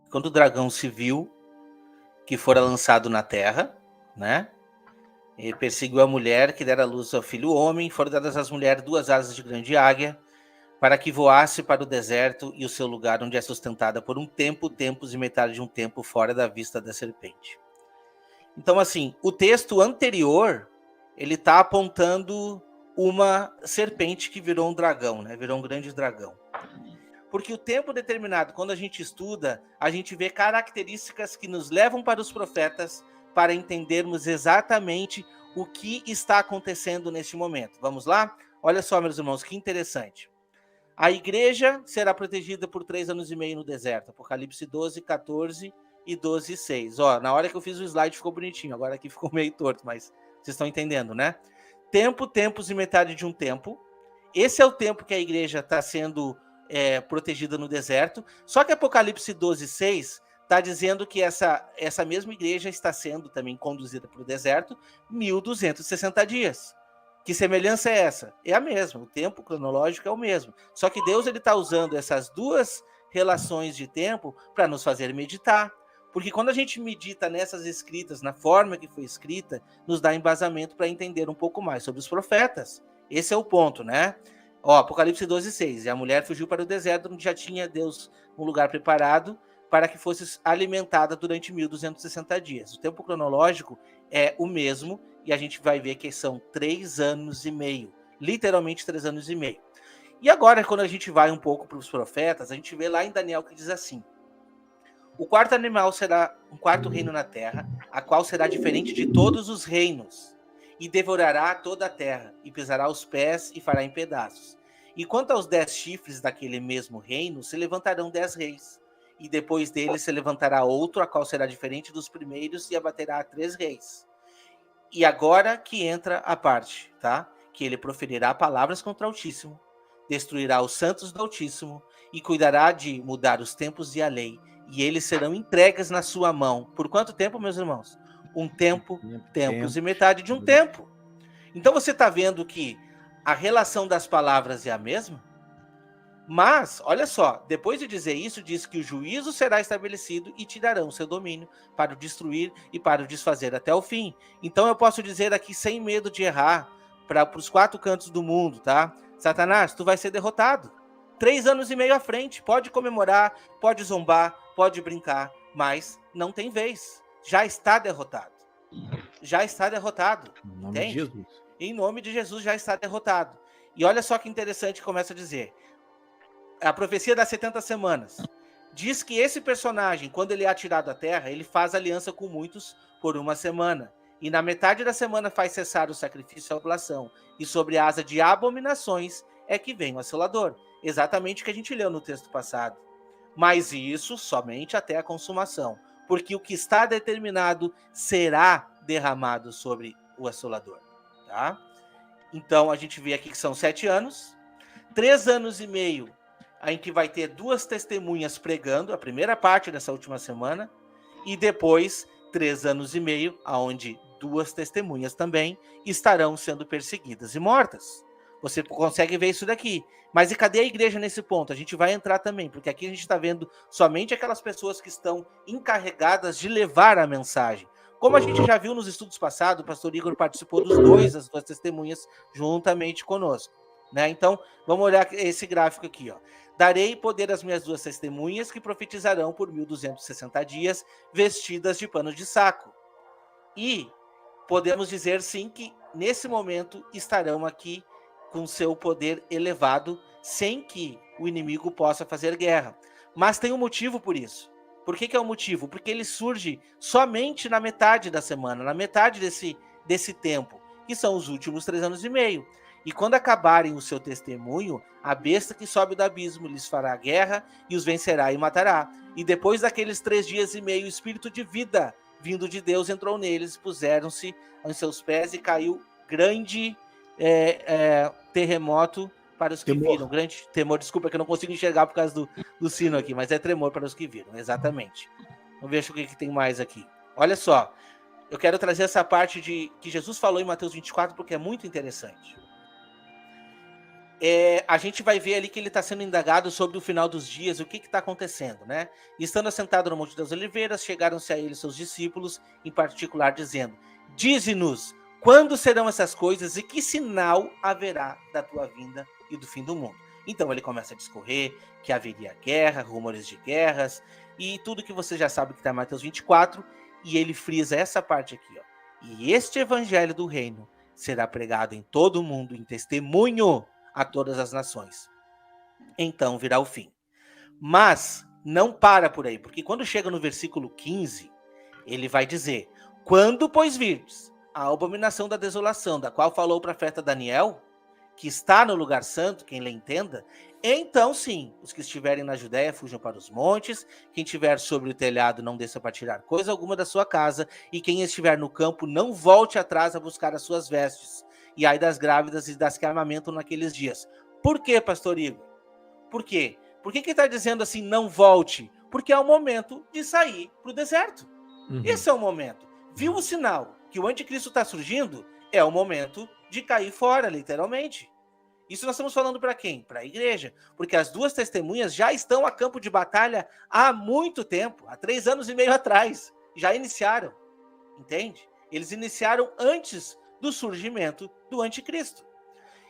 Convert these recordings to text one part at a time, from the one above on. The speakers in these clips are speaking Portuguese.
quando o dragão se viu que fora lançado na terra, né? Ele perseguiu a mulher que dera luz ao filho homem, foram dadas às mulheres 2 asas de grande águia, para que voasse para o deserto e o seu lugar, onde é sustentada por um tempo, tempos e metade de um tempo, fora da vista da serpente. Então, assim, o texto anterior, ele está apontando uma serpente que virou um dragão, né? Virou um grande dragão. Porque o tempo determinado, quando a gente estuda, a gente vê características que nos levam para os profetas para entendermos exatamente o que está acontecendo neste momento. Vamos lá? Olha só, meus irmãos, que interessante. A igreja será protegida por 3 anos e meio no deserto. Apocalipse 12, 14 e 12, 6. Ó, na hora que eu fiz o slide ficou bonitinho, agora aqui ficou meio torto, mas vocês estão entendendo, né? Tempo, tempos e metade de um tempo. Esse é o tempo que a igreja está sendo protegida no deserto. Só que Apocalipse 12, 6 está dizendo que essa mesma igreja está sendo também conduzida para o deserto 1.260 dias. Que semelhança é essa? É a mesma, o tempo cronológico é o mesmo. Só que Deus está usando essas duas relações de tempo para nos fazer meditar. Porque quando a gente medita nessas escritas, na forma que foi escrita, nos dá embasamento para entender um pouco mais sobre os profetas. Esse é o ponto, né? Ó, Apocalipse 12, 6. E a mulher fugiu para o deserto, onde já tinha Deus um lugar preparado para que fosse alimentada durante 1.260 dias. O tempo cronológico é o mesmo, e a gente vai ver que são 3 anos e meio. Literalmente 3 anos e meio. E agora, quando a gente vai um pouco para os profetas, a gente vê lá em Daniel que diz assim: o quarto animal será um quarto reino na terra, a qual será diferente de todos os reinos, e devorará toda a terra, e pisará os pés e fará em pedaços. E quanto aos 10 chifres daquele mesmo reino, se levantarão 10 reis, e depois dele se levantará outro, a qual será diferente dos primeiros, e abaterá a 3 reis. E agora que entra a parte, tá? Que ele proferirá palavras contra o Altíssimo, destruirá os santos do Altíssimo, e cuidará de mudar os tempos e a lei, e eles serão entregues na sua mão. Por quanto tempo, meus irmãos? Um tempo, tempos e metade de um tempo. Então você está vendo que a relação das palavras é a mesma? Mas, olha só, depois de dizer isso, diz que o juízo será estabelecido e tirarão seu domínio para o destruir e para o desfazer até o fim. Então eu posso dizer aqui, sem medo de errar, para os 4 cantos do mundo, tá? Satanás, tu vai ser derrotado. 3 anos e meio à frente, pode comemorar, pode zombar, pode brincar, mas não tem vez. Já está derrotado. Já está derrotado. Em nome de Jesus. Em nome de Jesus já está derrotado. E olha só que interessante, começa a dizer: a profecia das 70 semanas diz que esse personagem, quando ele é atirado à terra, ele faz aliança com muitos por 1 semana. E na metade da semana faz cessar o sacrifício e a oblação. E sobre a asa de abominações é que vem o assolador. Exatamente o que a gente leu no texto passado. Mas isso somente até a consumação. Porque o que está determinado será derramado sobre o assolador. Tá? Então a gente vê aqui que são 7 anos. 3 anos e meio em que vai ter 2 testemunhas pregando, a primeira parte dessa última semana, e depois 3 anos e meio, onde 2 testemunhas também estarão sendo perseguidas e mortas. Você consegue ver isso daqui. Mas e cadê a igreja nesse ponto? A gente vai entrar também, porque aqui a gente está vendo somente aquelas pessoas que estão encarregadas de levar a mensagem. Como a gente já viu nos estudos passados, o pastor Igor participou dos 2, as 2 testemunhas, juntamente conosco. Né? Então, vamos olhar esse gráfico aqui. Ó. Darei poder às minhas 2 testemunhas que profetizarão por 1.260 dias, vestidas de pano de saco. E podemos dizer, sim, que nesse momento estarão aqui com seu poder elevado, sem que o inimigo possa fazer guerra. Mas tem um motivo por isso. Por que é o motivo? Porque ele surge somente na metade da semana, na metade desse tempo, que são os últimos 3 anos e meio. E quando acabarem o seu testemunho, a besta que sobe do abismo lhes fará guerra e os vencerá e matará. E depois daqueles 3 dias e meio, o espírito de vida vindo de Deus entrou neles, puseram-se em seus pés e caiu grande terremoto para os que viram. Grande temor, desculpa que eu não consigo enxergar por causa do sino aqui, mas é tremor para os que viram, exatamente. Vamos ver o que tem mais aqui. Olha só, eu quero trazer essa parte que Jesus falou em Mateus 24 porque é muito interessante. a gente vai ver ali que ele está sendo indagado sobre o final dos dias, o que está acontecendo, né? E estando assentado no Monte das Oliveiras, chegaram-se a ele seus discípulos, em particular, dizendo: Dize-nos, quando serão essas coisas e que sinal haverá da tua vinda e do fim do mundo? Então ele começa a discorrer que haveria guerra, rumores de guerras e tudo que você já sabe que está em Mateus 24, e ele frisa essa parte aqui, ó. E este evangelho do reino será pregado em todo o mundo em testemunho a todas as nações. Então virá o fim. Mas não para por aí, porque quando chega no versículo 15, ele vai dizer: Quando, pois, virdes a abominação da desolação, da qual falou o profeta Daniel, que está no lugar santo, quem lhe entenda, então sim, os que estiverem na Judéia fujam para os montes, quem estiver sobre o telhado não desça para tirar coisa alguma da sua casa, e quem estiver no campo não volte atrás a buscar as suas vestes. E ai das grávidas e das que amamentam naqueles dias. Por quê, pastor Igor? Por quê? Por que está dizendo assim, não volte? Porque é o momento de sair para o deserto. Esse é o momento. Viu o sinal que o anticristo está surgindo? É o momento de cair fora, literalmente. Isso nós estamos falando para quem? Para a igreja. Porque as duas testemunhas já estão a campo de batalha há muito tempo, há 3 anos e meio atrás. Já iniciaram. Entende? Eles iniciaram antes do surgimento do anticristo.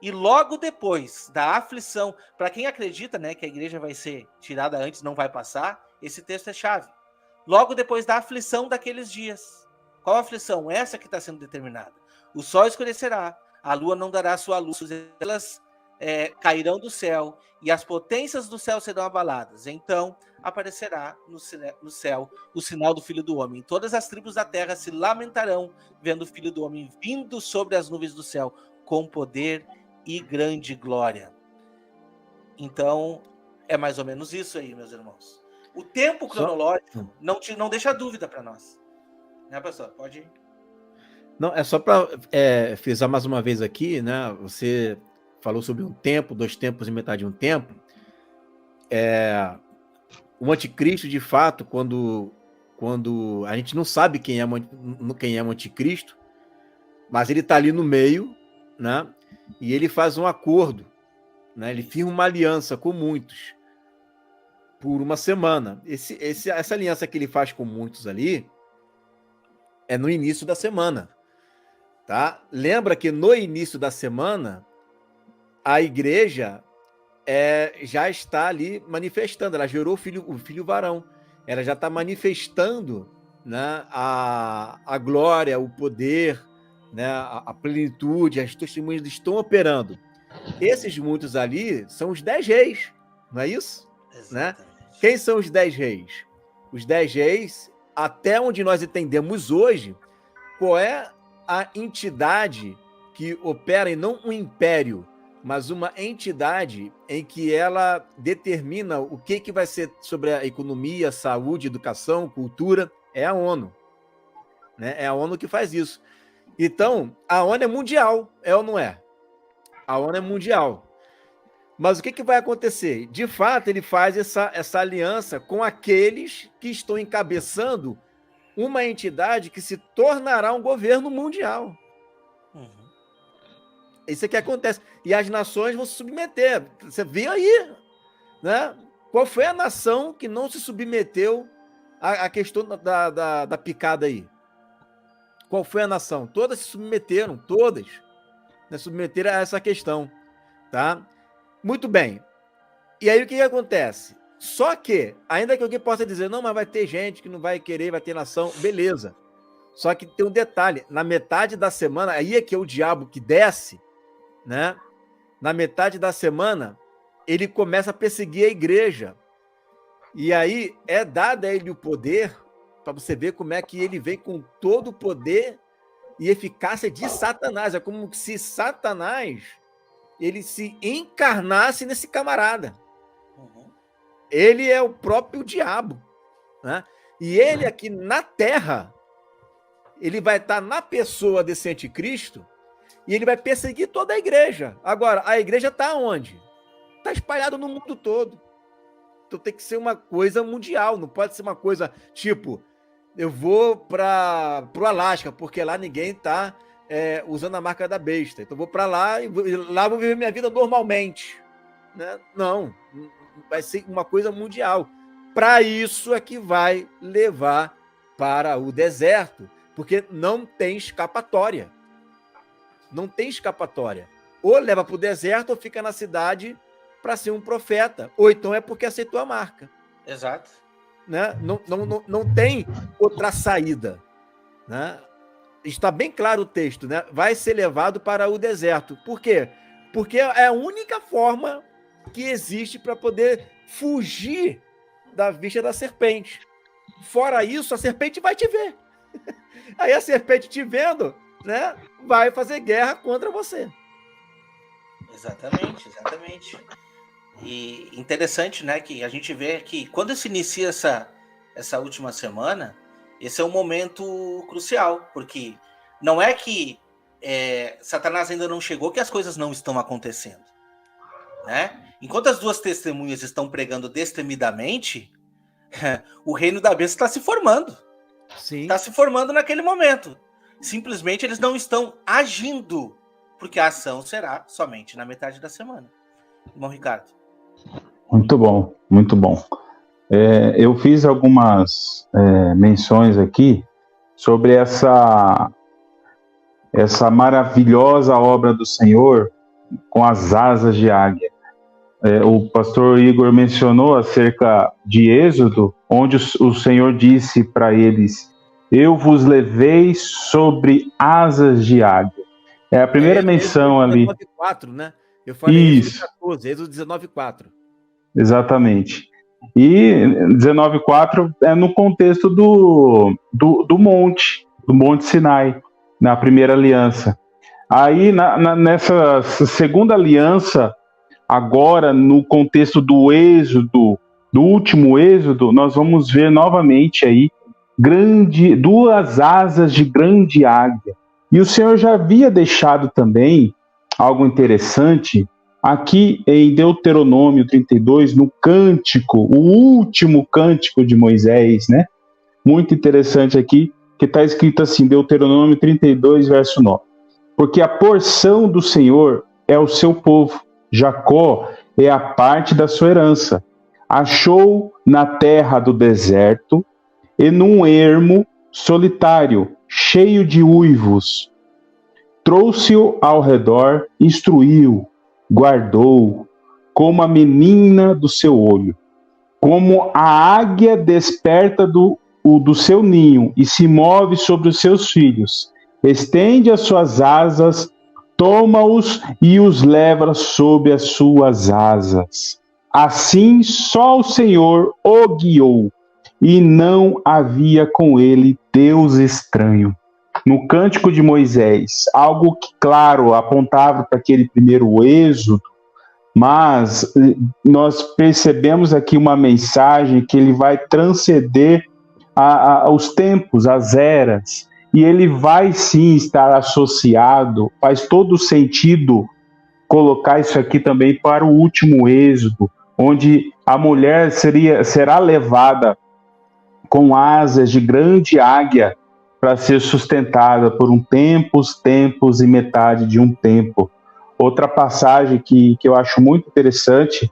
E logo depois da aflição, para quem acredita, né, que a igreja vai ser tirada antes, não vai passar, esse texto é chave. Logo depois da aflição daqueles dias. Qual aflição? Essa que está sendo determinada. O sol escurecerá, a lua não dará sua luz, elas cairão do céu e as potências do céu serão abaladas. Então aparecerá no céu o sinal do Filho do Homem. Todas as tribos da terra se lamentarão vendo o Filho do Homem vindo sobre as nuvens do céu com poder e grande glória. Então é mais ou menos isso aí, meus irmãos. O tempo cronológico não deixa dúvida para nós. Né, pastor? Pode ir. Não, é só para frisar mais uma vez aqui, né? Você falou sobre um tempo, 2 tempos e metade de um tempo. O anticristo, de fato, quando a gente não sabe quem é o anticristo, mas ele está ali no meio, né? E ele faz um acordo, né? Ele firma uma aliança com muitos por uma semana. Essa aliança que ele faz com muitos ali é no início da semana, tá? Lembra que no início da semana a igreja já está ali manifestando, ela gerou o filho varão, ela já está manifestando, né, a glória, o poder, né, a plenitude, as testemunhas estão operando. Esses muitos ali são os 10 reis, não é isso? Né? Quem são os 10 reis? Os 10 reis, até onde nós entendemos hoje, qual é a entidade que opera, e não um império, mas uma entidade em que ela determina o que vai ser sobre a economia, saúde, educação, cultura, é a ONU. Né? É a ONU que faz isso. Então, a ONU é mundial, é ou não é? A ONU é mundial. Mas o que vai acontecer? De fato, ele faz essa aliança com aqueles que estão encabeçando uma entidade que se tornará um governo mundial. Isso é que acontece. E as nações vão se submeter. Você vê aí, né? Qual foi a nação que não se submeteu à questão da picada aí? Qual foi a nação? Todas se submeteram, todas, né? Submeteram a essa questão, tá? Muito bem. E aí o que acontece? Só que, ainda que alguém possa dizer, não, mas vai ter gente que não vai querer, vai ter nação, beleza. Só que tem um detalhe, na metade da semana, aí é que é o diabo que desce, né? Na metade da semana, ele começa a perseguir a igreja. E aí é dado a ele o poder, para você ver como é que ele vem com todo o poder e eficácia de Satanás. É como se Satanás ele se encarnasse nesse camarada. Ele é o próprio diabo, né? E ele aqui na Terra, ele vai estar na pessoa desse anticristo e ele vai perseguir toda a igreja. Agora, a igreja está onde? Está espalhada no mundo todo. Então tem que ser uma coisa mundial, não pode ser uma coisa tipo, eu vou para o Alasca, porque lá ninguém está usando a marca da besta. Então vou para lá e lá vou viver minha vida normalmente. Né? Não, vai ser uma coisa mundial. Para isso é que vai levar para o deserto, porque não tem escapatória. Não tem escapatória. Ou leva para o deserto ou fica na cidade para ser um profeta. Ou então é porque aceitou a marca. Exato. Né? Não tem outra saída. Né? Está bem claro o texto. Né? Vai ser levado para o deserto. Por quê? Porque é a única forma que existe para poder fugir da vista da serpente. Fora isso, a serpente vai te ver. Aí a serpente te vendo, né, vai fazer guerra contra você. Exatamente, exatamente. E interessante, né, que a gente vê que quando se inicia essa última semana, esse é um momento crucial, porque não é que Satanás ainda não chegou que as coisas não estão acontecendo, né? Enquanto as duas testemunhas estão pregando destemidamente, o reino da besta está se formando. Sim. Está se formando naquele momento. Simplesmente eles não estão agindo, porque a ação será somente na metade da semana. Irmão Ricardo. Muito bom, muito bom. Eu fiz algumas menções aqui sobre essa maravilhosa obra do Senhor com as asas de águia. O pastor Igor mencionou acerca de Êxodo, onde o Senhor disse para eles: eu vos levei sobre asas de águia. É a primeira menção ali. 19:4, né? Eu falei isso. 14, Êxodo 19:4. Exatamente. E 19:4 é no contexto do Monte Sinai, na primeira aliança. Aí, nessa segunda aliança, agora, no contexto do Êxodo, do último Êxodo, nós vamos ver novamente aí duas asas de grande águia. E o Senhor já havia deixado também algo interessante aqui em Deuteronômio 32, no cântico, o último cântico de Moisés, né? Muito interessante aqui, que está escrito assim, Deuteronômio 32, verso 9. Porque a porção do Senhor é o seu povo, Jacó é a parte da sua herança. Achou na terra do deserto e num ermo solitário, cheio de uivos. Trouxe-o ao redor, instruiu, guardou, como a menina do seu olho. Como a águia desperta do seu ninho e se move sobre os seus filhos. Estende as suas asas, toma-os e os leva sob as suas asas. Assim só o Senhor o guiou, e não havia com ele Deus estranho. No Cântico de Moisés, algo que, claro, apontava para aquele primeiro êxodo, mas nós percebemos aqui uma mensagem que ele vai transcender os tempos, as eras, e ele vai sim estar associado, faz todo sentido colocar isso aqui também para o último êxodo, onde a mulher será levada com asas de grande águia para ser sustentada por tempos e metade de um tempo. Outra passagem que eu acho muito interessante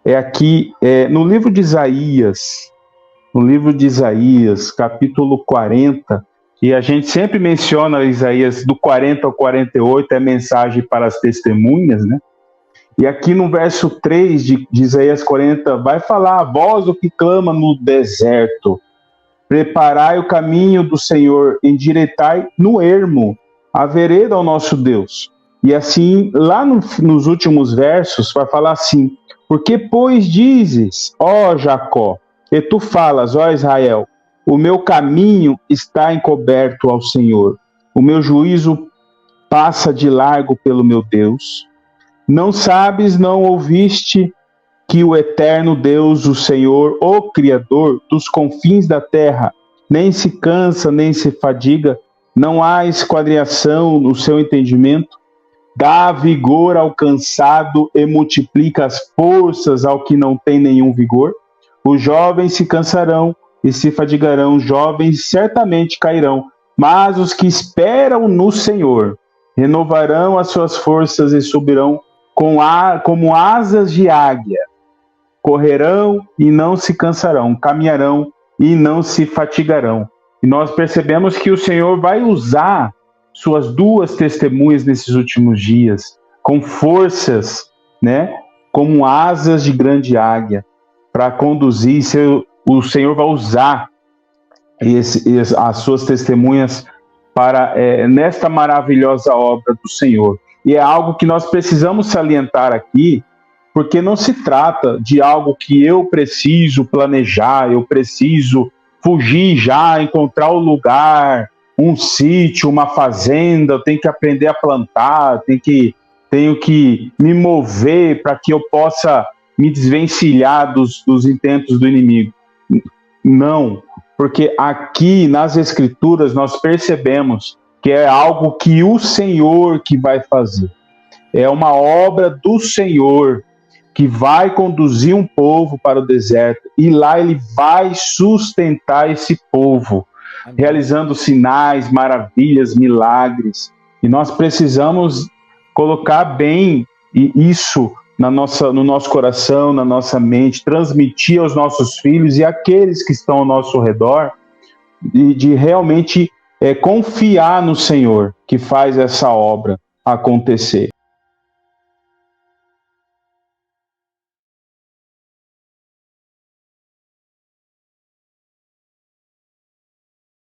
é aqui no livro de Isaías, capítulo 40, e a gente sempre menciona Isaías do 40 ao 48, é mensagem para as testemunhas, né? E aqui no verso 3 de Isaías 40, vai falar: vós o que clama no deserto, preparai o caminho do Senhor, endireitai no ermo a vereda ao nosso Deus. E assim, lá nos últimos versos, vai falar assim: porque, pois, dizes, ó Jacó, e tu falas, ó Israel, o meu caminho está encoberto ao Senhor, o meu juízo passa de largo pelo meu Deus. Não sabes, não ouviste que o eterno Deus, o Senhor, o Criador dos confins da terra, nem se cansa, nem se fadiga, não há esquadriação no seu entendimento, dá vigor ao cansado e multiplica as forças ao que não tem nenhum vigor. Os jovens se cansarão e se fadigarão, jovens certamente cairão, Mas os que esperam no Senhor renovarão as suas forças e subirão como asas de águia. Correrão e não se cansarão, caminharão e não se fatigarão. E nós percebemos que o Senhor vai usar suas duas testemunhas nesses últimos dias, com forças, né, como asas de grande águia, para conduzir. O Senhor vai usar as suas testemunhas para nesta maravilhosa obra do Senhor. E é algo que nós precisamos salientar aqui, porque não se trata de algo que eu preciso planejar, eu preciso fugir já, encontrar o lugar, um sítio, uma fazenda, eu tenho que aprender a plantar, tenho que me mover para que eu possa me desvencilhar dos intentos do inimigo. Não, porque aqui nas Escrituras nós percebemos que é algo que o Senhor que vai fazer. É uma obra do Senhor que vai conduzir um povo para o deserto, e lá ele vai sustentar esse povo, realizando sinais, maravilhas, milagres. E nós precisamos colocar bem isso no nosso coração, na nossa mente, transmitir aos nossos filhos e àqueles que estão ao nosso redor, de realmente confiar no Senhor que faz essa obra acontecer.